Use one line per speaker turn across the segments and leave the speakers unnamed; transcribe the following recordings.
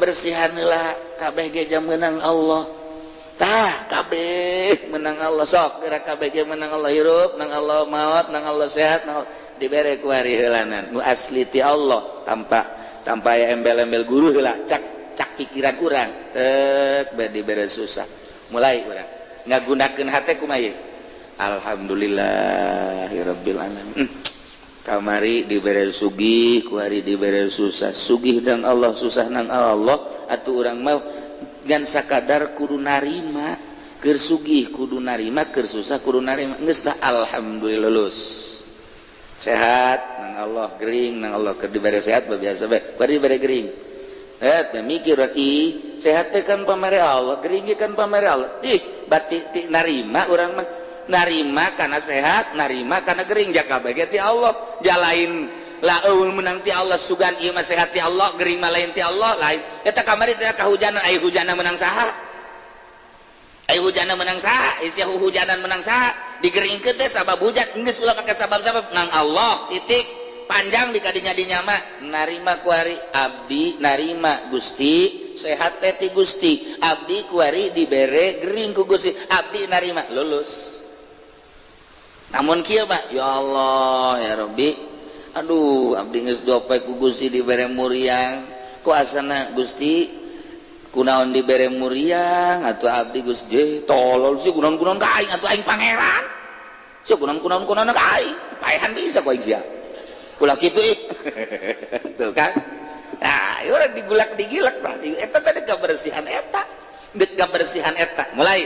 kabersihan lah kabeh ge jam menang Allah tah kabeh menang Allah sok gerak kabeh ge menang Allah hirup nang Allah maut nang Allah sehat nang dibere ku ari heulanan nu asli ti Allah tanpa aya embel-embel guru heula cak pikiran urang dibere susah mulai urang ngagunakeun hate kumaha ieu alhamdulillahirabbil alamin kamari dibere sugih kuari dibere susah sugih dan Allah susah nang Allah atuh urang mah ngan sakadar kudu narima keur sugih kudu narima keur susah kudu narima geus tah alhamdulillah lulus sehat nang Allah gering nang Allah keur dibere sehat biasa bae kuari dibere gering mikir sehat teh kan pamere Allah gering kan pamere Allah batik narima urang mah narima karena sehat narima karena gering jaka bagi ti Allah jalain lah menang ti Allah sugan ieu mah sehat ti Allah gering mah lain ti Allah lain eta kamari teh kahujanan aya hujanan menang saha aya hujanan menang saha sia hujanan menang saha digeringkeun teh sabab hujan geus ulah pakai sabab-sabab nang Allah titik panjang di kadinya mah narima kuari abdi narima Gusti sehat teh ti Gusti abdi kuari dibere gering ku Gusti abdi narima lulus namun kieu mah ya Allah ya Rabbi aduh abdi geus dope ku Gusti dibere muriang ku asana Gusti kunaon dibere muriang atuh abdi Gusti tolol sih kunaon-kunaon ka aing atuh aing pangeran sih kunaon-kunaon ka aing paehan bisa ku aing sia ulah kitu tuh kan nah ieu urang digilak tah eta tadi kebersihan eta deuk kebersihan eta mulai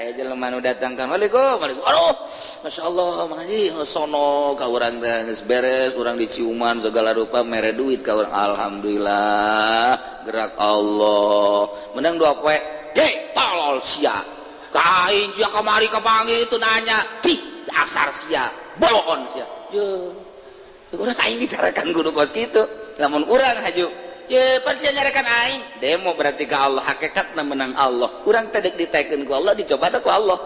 aya jelema nu datang kan waalaikumsalam aduh masyaallah Mang Haji sono ka urang teh geus beres urang diciuman segala rupa mere duit ka urang alhamdulillah gerak Allah menang dua poe tolol sia kain sia kamari kapanggih itu nanya dasar sia bolon sia ye urang aing disarekan kudu kos kitu lamun urang haju sia nyarekan aing demo berarti ka Allah hakikatna menang Allah urang teh deuk ditekeun ku Allah dicoba ku Allah